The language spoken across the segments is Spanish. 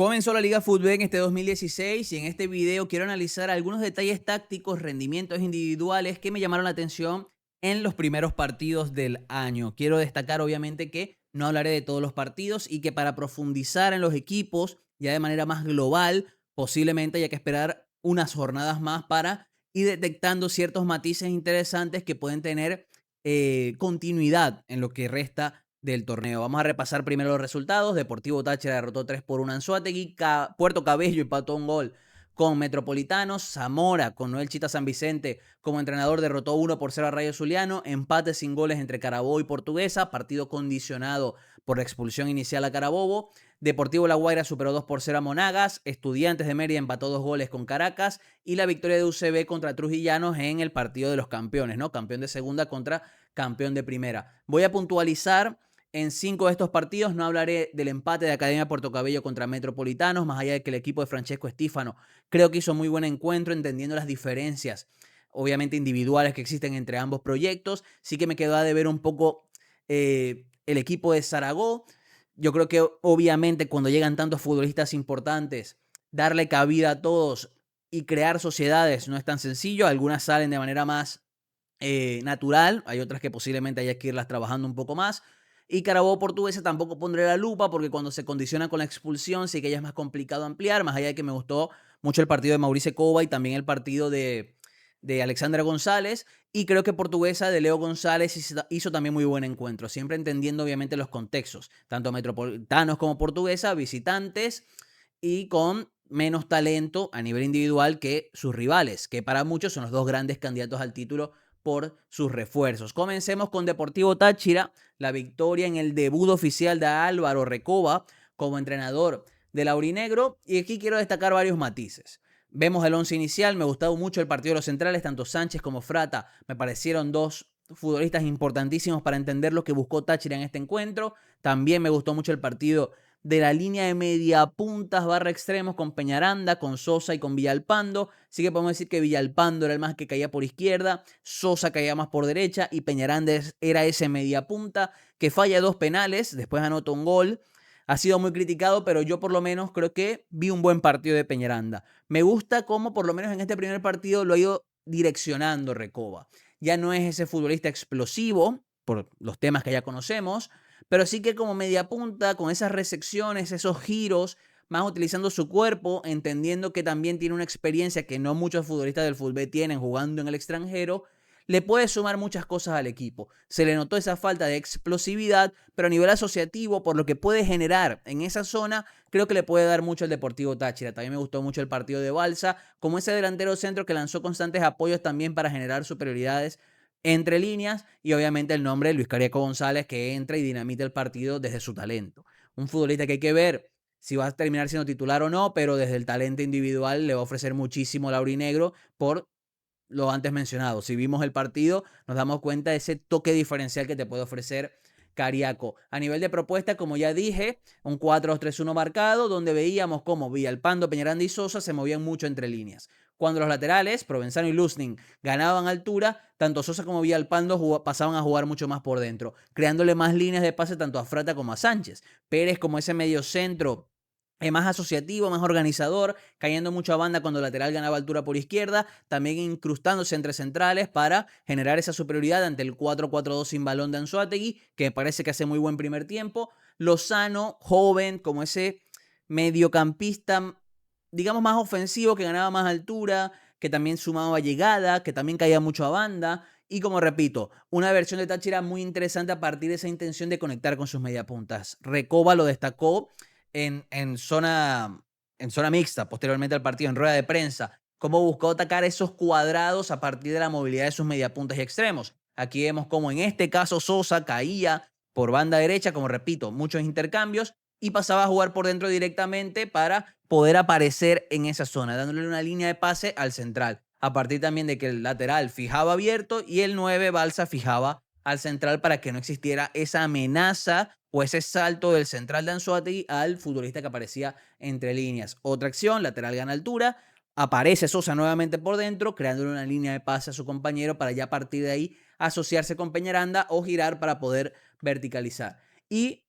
Comenzó la Liga Fútbol en este 2016 y en este video quiero analizar algunos detalles tácticos, rendimientos individuales que me llamaron la atención en los primeros partidos del año. Quiero destacar obviamente que no hablaré de todos los partidos y que para profundizar en los equipos ya de manera más global, posiblemente haya que esperar unas jornadas más para ir detectando ciertos matices interesantes que pueden tener continuidad en lo que resta del torneo. Vamos a repasar primero los resultados. Deportivo Táchira derrotó 3-1 a Anzoátegui. Puerto Cabello empató un gol con Metropolitanos. Zamora con Noel Chita San Vicente como entrenador derrotó 1-0 a Rayo Zuliano. Empate sin goles entre Carabobo y Portuguesa. Partido condicionado por la expulsión inicial a Carabobo. Deportivo La Guaira superó 2-0 a Monagas. Estudiantes de Mérida empató 2 goles con Caracas. Y la victoria de UCB contra Trujillanos en el partido de los campeones, ¿no? Campeón de segunda contra campeón de primera. Voy a puntualizar en 5 de estos partidos. No hablaré del empate de Academia Puerto Cabello contra Metropolitanos, más allá de que el equipo de Francesco Estífano creo que hizo muy buen encuentro, entendiendo las diferencias, obviamente individuales, que existen entre ambos proyectos. Sí que me quedó a deber un poco el equipo de Zaragoza. Yo creo que obviamente cuando llegan tantos futbolistas importantes, darle cabida a todos y crear sociedades no es tan sencillo. Algunas salen de manera más natural, hay otras que posiblemente haya que irlas trabajando un poco más. Y Carabobo Portuguesa tampoco pondré la lupa porque cuando se condiciona con la expulsión sí que ya es más complicado ampliar, más allá de que me gustó mucho el partido de Mauricio Cova y también el partido de Alexandra González. Y creo que Portuguesa de Leo González hizo también muy buen encuentro, siempre entendiendo obviamente los contextos, tanto metropolitanos como Portuguesa, visitantes y con menos talento a nivel individual que sus rivales, que para muchos son los dos grandes candidatos al título por sus refuerzos. Comencemos con Deportivo Táchira, la victoria en el debut oficial de Álvaro Recoba como entrenador del aurinegro, y aquí quiero destacar varios matices. Vemos el once inicial, me gustó mucho el partido de los centrales, tanto Sánchez como Frata me parecieron dos futbolistas importantísimos para entender lo que buscó Táchira en este encuentro. También me gustó mucho el partido de la línea de media puntas barra extremos con Peñaranda, con Sosa y con Villalpando. Sí que podemos decir que Villalpando era el más que caía por izquierda, Sosa caía más por derecha y Peñaranda era ese media punta que falla 2 penales, después anota un gol. Ha sido muy criticado, pero yo por lo menos creo que vi un buen partido de Peñaranda. Me gusta cómo por lo menos en este primer partido lo ha ido direccionando Recoba. Ya no es ese futbolista explosivo, por los temas que ya conocemos, pero sí que como media punta, con esas recepciones, esos giros, más utilizando su cuerpo, entendiendo que también tiene una experiencia que no muchos futbolistas del fútbol tienen jugando en el extranjero, le puede sumar muchas cosas al equipo. Se le notó esa falta de explosividad, pero a nivel asociativo, por lo que puede generar en esa zona, creo que le puede dar mucho al Deportivo Táchira. También me gustó mucho el partido de Balsa, como ese delantero centro que lanzó constantes apoyos también para generar superioridades entre líneas, y obviamente el nombre de Luis Cariaco González, que entra y dinamita el partido desde su talento. Un futbolista que hay que ver si va a terminar siendo titular o no, pero desde el talento individual le va a ofrecer muchísimo al aurinegro por lo antes mencionado. Si vimos el partido, nos damos cuenta de ese toque diferencial que te puede ofrecer Cariaco. A nivel de propuesta, como ya dije, un 4-2-3-1 marcado, donde veíamos cómo Villalpando, Peñaranda y Sosa se movían mucho entre líneas. Cuando los laterales, Provenzano y Luznin, ganaban altura, tanto Sosa como Villalpando pasaban a jugar mucho más por dentro, creándole más líneas de pase tanto a Frata como a Sánchez. Pérez como ese medio centro más asociativo, más organizador, cayendo mucho a banda cuando el lateral ganaba altura por izquierda, también incrustándose entre centrales para generar esa superioridad ante el 4-4-2 sin balón de Anzoátegui, que me parece que hace muy buen primer tiempo. Lozano, joven, como ese mediocampista, digamos, más ofensivo, que ganaba más altura, que también sumaba llegada, que también caía mucho a banda. Y como repito, una versión de Táchira muy interesante a partir de esa intención de conectar con sus mediapuntas. Recoba lo destacó en zona mixta, posteriormente al partido, en rueda de prensa, cómo buscó atacar esos cuadrados a partir de la movilidad de sus mediapuntas y extremos. Aquí vemos cómo en este caso Sosa caía por banda derecha, como repito, muchos intercambios, y pasaba a jugar por dentro directamente para poder aparecer en esa zona, dándole una línea de pase al central. A partir también de que el lateral fijaba abierto y el 9 Balsa fijaba al central para que no existiera esa amenaza o ese salto del central de Anzoátegui al futbolista que aparecía entre líneas. Otra acción, lateral gana altura, aparece Sosa nuevamente por dentro, creándole una línea de pase a su compañero para ya a partir de ahí asociarse con Peñaranda o girar para poder verticalizar. Y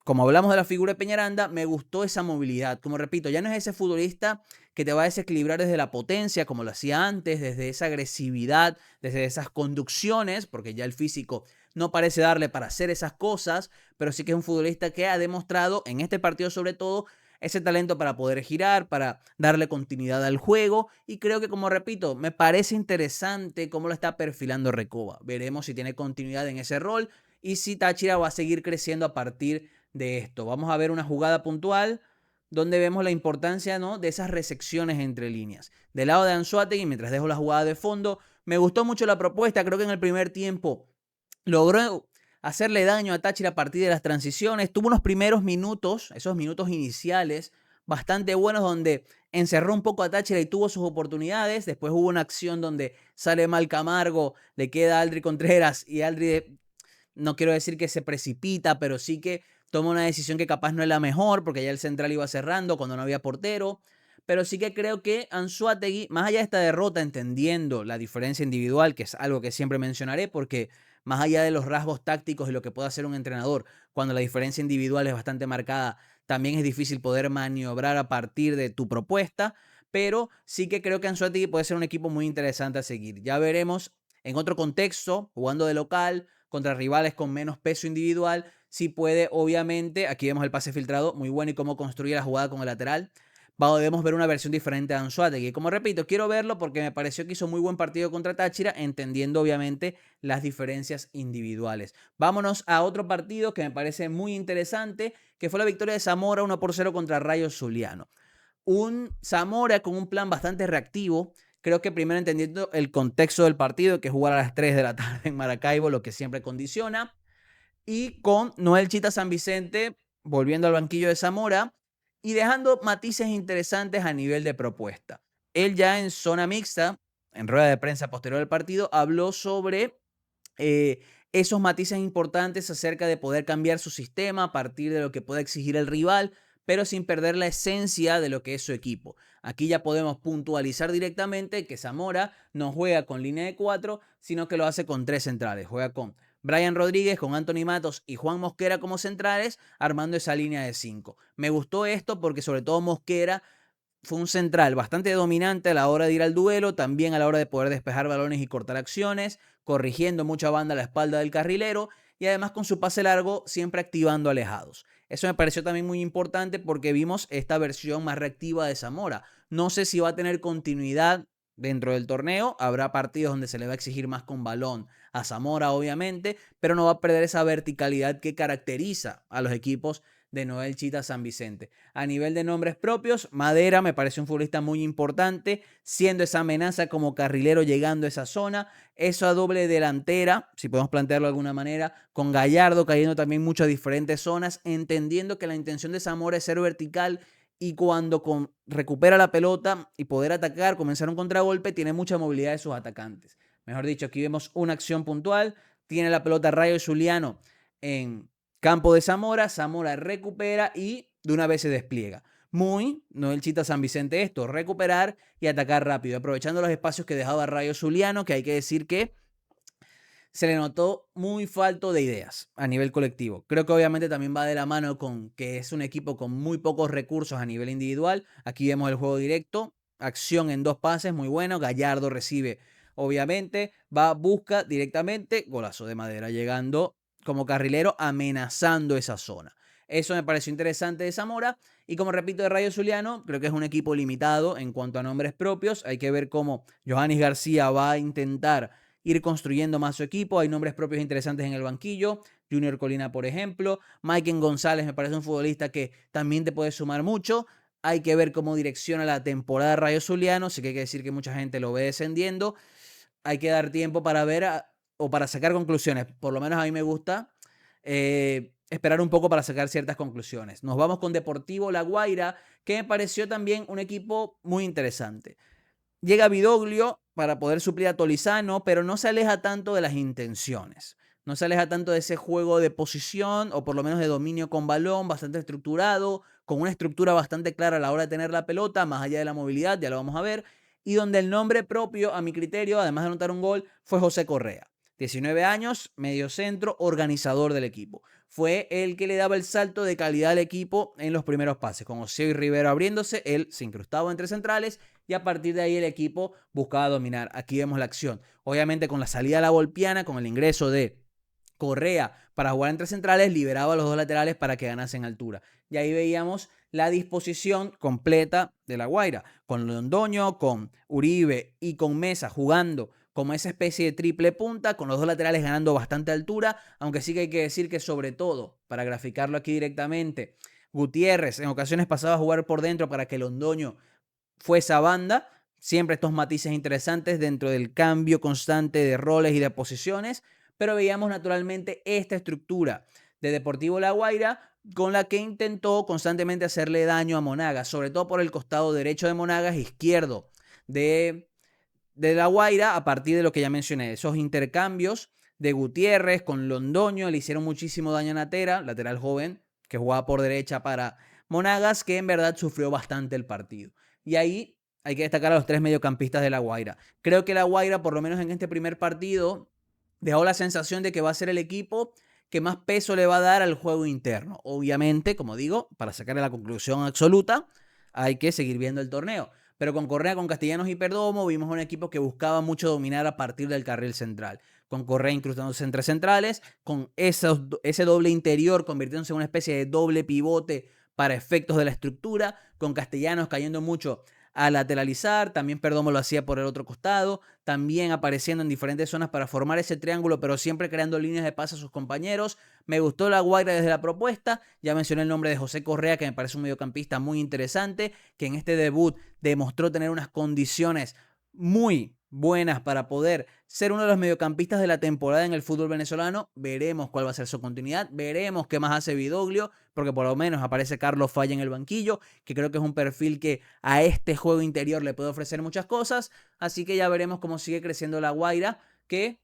como hablamos de la figura de Peñaranda, me gustó esa movilidad. Como repito, ya no es ese futbolista que te va a desequilibrar desde la potencia, como lo hacía antes, desde esa agresividad, desde esas conducciones, porque ya el físico no parece darle para hacer esas cosas, pero sí que es un futbolista que ha demostrado, en este partido sobre todo, ese talento para poder girar, para darle continuidad al juego. Y creo que, como repito, me parece interesante cómo lo está perfilando Recoba. Veremos si tiene continuidad en ese rol y si Táchira va a seguir creciendo a partir de esto. Vamos a ver una jugada puntual donde vemos la importancia, ¿no?, de esas resecciones entre líneas. Del lado de Anzoátegui, mientras dejo la jugada de fondo, me gustó mucho la propuesta. Creo que en el primer tiempo logró hacerle daño a Táchira a partir de las transiciones. Tuvo unos primeros minutos, esos minutos iniciales, bastante buenos, donde encerró un poco a Táchira y tuvo sus oportunidades. Después hubo una acción donde sale mal Camargo, le queda a Aldri Contreras y Aldri, no quiero decir que se precipita, pero sí que toma una decisión que capaz no es la mejor, porque ya el central iba cerrando cuando no había portero. Pero sí que creo que Anzoátegui, más allá de esta derrota, entendiendo la diferencia individual, que es algo que siempre mencionaré, porque más allá de los rasgos tácticos y lo que puede hacer un entrenador, cuando la diferencia individual es bastante marcada, también es difícil poder maniobrar a partir de tu propuesta. Pero sí que creo que Anzoátegui puede ser un equipo muy interesante a seguir. Ya veremos en otro contexto, jugando de local, contra rivales con menos peso individual, sí puede, obviamente, aquí vemos el pase filtrado, muy bueno, y cómo construye la jugada con el lateral. Podemos ver una versión diferente de Anzoátegui. Como repito, quiero verlo porque me pareció que hizo muy buen partido contra Táchira, entendiendo obviamente las diferencias individuales. Vámonos a otro partido que me parece muy interesante, que fue la victoria de Zamora 1-0 contra Rayo Zuliano. Un Zamora con un plan bastante reactivo. Creo que primero entendiendo el contexto del partido, que es jugar a las 3 de la tarde en Maracaibo, lo que siempre condiciona. Y con Noel Chita San Vicente volviendo al banquillo de Zamora y dejando matices interesantes a nivel de propuesta. Él ya en zona mixta, en rueda de prensa posterior al partido, habló sobre esos matices importantes acerca de poder cambiar su sistema a partir de lo que pueda exigir el rival, pero sin perder la esencia de lo que es su equipo. Aquí ya podemos puntualizar directamente que Zamora no juega con línea de 4, sino que lo hace con 3 centrales. Juega con Brian Rodríguez, con Anthony Matos y Juan Mosquera como centrales, armando esa línea de 5. Me gustó esto porque sobre todo Mosquera fue un central bastante dominante a la hora de ir al duelo, también a la hora de poder despejar balones y cortar acciones, corrigiendo mucha banda a la espalda del carrilero y además con su pase largo siempre activando alejados. Eso me pareció también muy importante porque vimos esta versión más reactiva de Zamora. No sé si va a tener continuidad dentro del torneo, habrá partidos donde se le va a exigir más con balón a Zamora obviamente, pero no va a perder esa verticalidad que caracteriza a los equipos de Noel Chita San Vicente. A nivel de nombres propios, Madera me parece un futbolista muy importante, siendo esa amenaza como carrilero llegando a esa zona, eso a doble delantera, si podemos plantearlo de alguna manera, con Gallardo cayendo también muchas diferentes zonas, entendiendo que la intención de Zamora es ser vertical y cuando recupera la pelota y poder atacar, comenzar un contragolpe, tiene mucha movilidad de sus atacantes. Mejor dicho, aquí vemos una acción puntual, tiene la pelota Rayo Zuliano en campo de Zamora, Zamora recupera y de una vez se despliega. Muy Noel Chita San Vicente esto, recuperar y atacar rápido, aprovechando los espacios que dejaba Rayo Zuliano, que hay que decir que se le notó muy falto de ideas a nivel colectivo. Creo que obviamente también va de la mano con que es un equipo con muy pocos recursos a nivel individual. Aquí vemos el juego directo, acción en 2 pases, muy bueno. Gallardo recibe, obviamente, va, busca directamente, golazo de Madera, llegando como carrilero, amenazando esa zona. Eso me pareció interesante de Zamora. Y como repito, de Rayo Zuliano, creo que es un equipo limitado en cuanto a nombres propios. Hay que ver cómo Johannes García va a intentar ir construyendo más su equipo. Hay nombres propios interesantes en el banquillo. Junior Colina, por ejemplo. Maiken González me parece un futbolista que también te puede sumar mucho. Hay que ver cómo direcciona la temporada Rayo Zuliano. Sí que hay que decir que mucha gente lo ve descendiendo. Hay que dar tiempo para ver o para sacar conclusiones. Por lo menos a mí me gusta esperar un poco para sacar ciertas conclusiones. Nos vamos con Deportivo La Guaira, que me pareció también un equipo muy interesante. Llega Vidoglio para poder suplir a Tolizano, pero no se aleja tanto de las intenciones. No se aleja tanto de ese juego de posición o por lo menos de dominio con balón, bastante estructurado, con una estructura bastante clara a la hora de tener la pelota, más allá de la movilidad, ya lo vamos a ver, y donde el nombre propio, a mi criterio, además de anotar un gol, fue José Correa. 19 años, medio centro, organizador del equipo. Fue el que le daba el salto de calidad al equipo en los primeros pases. Con Oseo y Rivero abriéndose, él se incrustaba entre centrales y a partir de ahí el equipo buscaba dominar. Aquí vemos la acción. Obviamente con la salida a la Volpiana, con el ingreso de Correa para jugar entre centrales, liberaba a los dos laterales para que ganasen altura. Y ahí veíamos la disposición completa de La Guaira, con Londoño, con Uribe y con Mesa jugando como esa especie de triple punta, con los dos laterales ganando bastante altura, aunque sí que hay que decir que sobre todo, para graficarlo aquí directamente, Gutiérrez en ocasiones pasaba a jugar por dentro para que Londoño fuese a banda. Siempre estos matices interesantes dentro del cambio constante de roles y de posiciones, pero veíamos naturalmente esta estructura de Deportivo La Guaira con la que intentó constantemente hacerle daño a Monagas, sobre todo por el costado derecho de Monagas, izquierdo de La Guaira, a partir de lo que ya mencioné, esos intercambios de Gutiérrez con Londoño le hicieron muchísimo daño a Natera, lateral joven, que jugaba por derecha para Monagas, que en verdad sufrió bastante el partido. Y ahí hay que destacar a los tres mediocampistas de La Guaira. Creo que La Guaira, por lo menos en este primer partido, dejó la sensación de que va a ser el equipo que más peso le va a dar al juego interno. Obviamente, como digo, para sacar la conclusión absoluta, hay que seguir viendo el torneo. Pero con Correa, con Castellanos y Perdomo, vimos un equipo que buscaba mucho dominar a partir del carril central. Con Correa incrustándose entre centrales, con ese doble interior convirtiéndose en una especie de doble pivote para efectos de la estructura, con Castellanos cayendo mucho a lateralizar, también Perdomo lo hacía por el otro costado, también apareciendo en diferentes zonas para formar ese triángulo, pero siempre creando líneas de pase a sus compañeros. Me gustó La Guaira desde la propuesta, ya mencioné el nombre de José Correa, que me parece un mediocampista muy interesante, que en este debut demostró tener unas condiciones muy buenas para poder ser uno de los mediocampistas de la temporada en el fútbol venezolano. Veremos cuál va a ser su continuidad, veremos qué más hace Vidoglio, porque por lo menos aparece Carlos Falla en el banquillo, que creo que es un perfil que a este juego interior le puede ofrecer muchas cosas, así que ya veremos cómo sigue creciendo La Guaira, que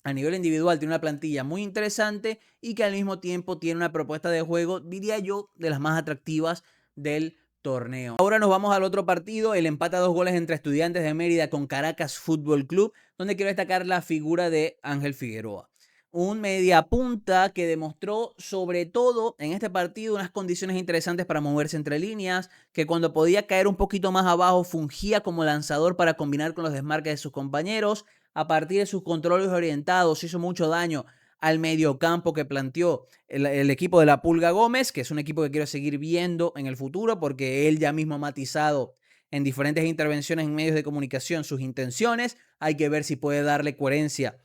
a nivel individual tiene una plantilla muy interesante y que al mismo tiempo tiene una propuesta de juego, diría yo, de las más atractivas del torneo. Ahora nos vamos al otro partido, el empate a 2 goles entre Estudiantes de Mérida con Caracas Fútbol Club, donde quiero destacar la figura de Ángel Figueroa. Un mediapunta que demostró sobre todo en este partido unas condiciones interesantes para moverse entre líneas, que cuando podía caer un poquito más abajo fungía como lanzador para combinar con los desmarques de sus compañeros. A partir de sus controles orientados hizo mucho daño al mediocampo que planteó el equipo de la Pulga Gómez, que es un equipo que quiero seguir viendo en el futuro porque él ya mismo ha matizado en diferentes intervenciones en medios de comunicación sus intenciones. Hay que ver si puede darle coherencia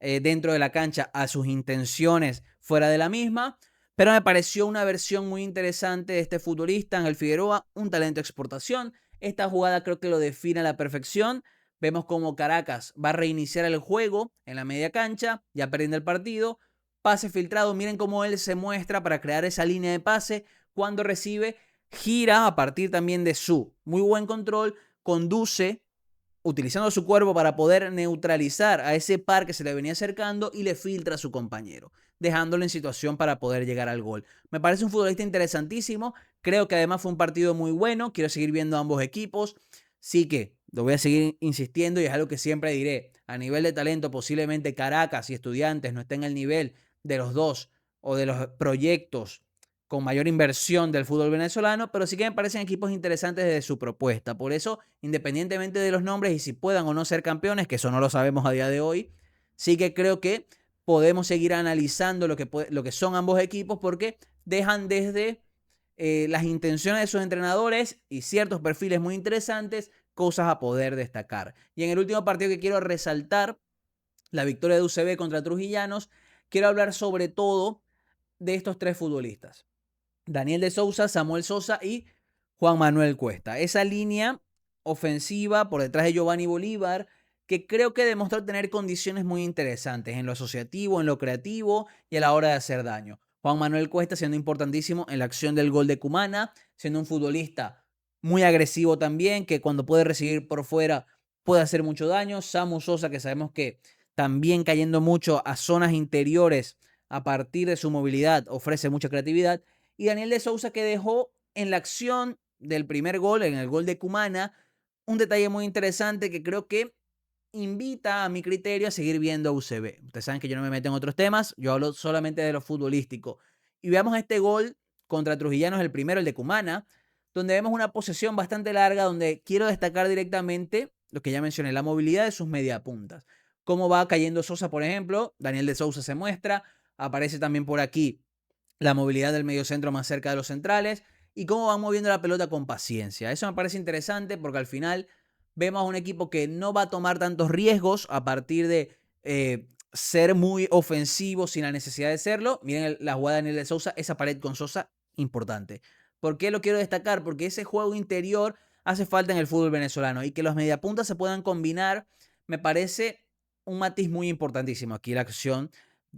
dentro de la cancha a sus intenciones fuera de la misma. Pero me pareció una versión muy interesante de este futbolista, Ángel Figueroa, un talento de exportación. Esta jugada creo que lo define a la perfección. Vemos como Caracas va a reiniciar el juego en la media cancha, ya perdiendo el partido. Pase filtrado, miren cómo él se muestra para crear esa línea de pase. Cuando recibe, gira a partir también de su muy buen control, conduce utilizando su cuerpo para poder neutralizar a ese par que se le venía acercando y le filtra a su compañero, dejándolo en situación para poder llegar al gol. Me parece un futbolista interesantísimo, creo que además fue un partido muy bueno, quiero seguir viendo a ambos equipos, sí que lo voy a seguir insistiendo y es algo que siempre diré, a nivel de talento posiblemente Caracas y Estudiantes no estén al nivel de los dos o de los proyectos con mayor inversión del fútbol venezolano, pero sí que me parecen equipos interesantes desde su propuesta. Por eso, independientemente de los nombres y si puedan o no ser campeones, que eso no lo sabemos a día de hoy, sí que creo que podemos seguir analizando lo que son ambos equipos porque dejan desde las intenciones de sus entrenadores y ciertos perfiles muy interesantes, cosas a poder destacar. Y en el último partido que quiero resaltar, la victoria de UCB contra Trujillanos, quiero hablar sobre todo de estos tres futbolistas. Daniel de Souza, Samuel Sosa y Juan Manuel Cuesta. Esa línea ofensiva por detrás de Giovanni Bolívar, que creo que demostró tener condiciones muy interesantes en lo asociativo, en lo creativo y a la hora de hacer daño. Juan Manuel Cuesta siendo importantísimo en la acción del gol de Cumana, siendo un futbolista muy agresivo también, que cuando puede recibir por fuera puede hacer mucho daño. Samu Sosa, que sabemos que también cayendo mucho a zonas interiores a partir de su movilidad, ofrece mucha creatividad. Y Daniel de Souza, que dejó en la acción del primer gol, en el gol de Cumana, un detalle muy interesante que creo que invita a mi criterio a seguir viendo a UCB. Ustedes saben que yo no me meto en otros temas, yo hablo solamente de lo futbolístico. Y veamos este gol contra Trujillanos, el primero, el de Cumana, donde vemos una posesión bastante larga, donde quiero destacar directamente lo que ya mencioné, la movilidad de sus mediapuntas. Cómo va cayendo Sosa, por ejemplo, Daniel de Sousa se muestra, aparece también por aquí la movilidad del mediocentro más cerca de los centrales y cómo van moviendo la pelota con paciencia. Eso me parece interesante porque al final vemos a un equipo que no va a tomar tantos riesgos a partir de ser muy ofensivo sin la necesidad de serlo. Miren la jugada de Daniel de Sousa, esa pared con Sosa, importante. ¿Por qué lo quiero destacar? Porque ese juego interior hace falta en el fútbol venezolano y que los mediapuntas se puedan combinar me parece un matiz muy importantísimo. Aquí la acción,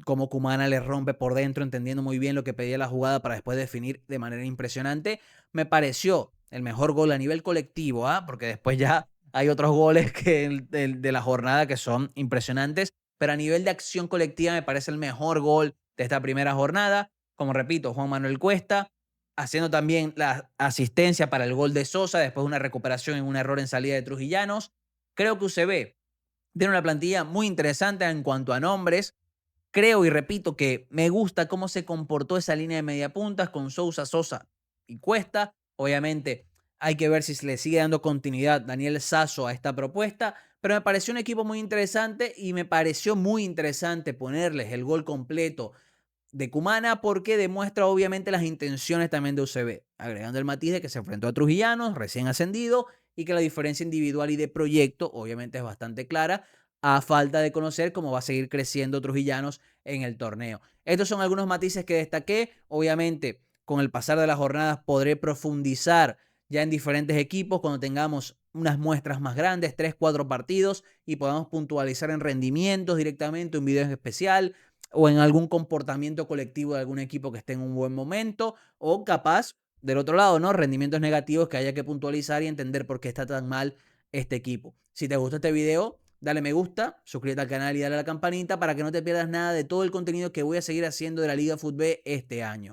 como Cumana le rompe por dentro, entendiendo muy bien lo que pedía la jugada para después definir de manera impresionante, me pareció el mejor gol a nivel colectivo, porque después ya hay otros goles que de la jornada que son impresionantes, pero a nivel de acción colectiva me parece el mejor gol de esta primera jornada. Como repito, Juan Manuel Cuesta, haciendo también la asistencia para el gol de Sosa, después de una recuperación en un error en salida de Trujillanos. Creo que UCB tiene una plantilla muy interesante en cuanto a nombres. Creo y repito que me gusta cómo se comportó esa línea de mediapuntas con Sousa, Sosa y Cuesta. Obviamente hay que ver si se le sigue dando continuidad Daniel Sasso a esta propuesta, pero me pareció un equipo muy interesante y me pareció muy interesante ponerles el gol completo de Cumana porque demuestra obviamente las intenciones también de UCB, agregando el matiz de que se enfrentó a Trujillanos, recién ascendido, y que la diferencia individual y de proyecto obviamente es bastante clara, a falta de conocer cómo va a seguir creciendo Trujillanos en el torneo. Estos son algunos matices que destaqué. Obviamente, con el pasar de las jornadas podré profundizar ya en diferentes equipos cuando tengamos unas muestras más grandes, 3, 4 partidos, y podamos puntualizar en rendimientos directamente, un video en especial, o en algún comportamiento colectivo de algún equipo que esté en un buen momento, o capaz, del otro lado, ¿no? Rendimientos negativos que haya que puntualizar y entender por qué está tan mal este equipo. Si te gustó este video, dale me gusta, suscríbete al canal y dale a la campanita para que no te pierdas nada de todo el contenido que voy a seguir haciendo de la Liga Fútbol este año.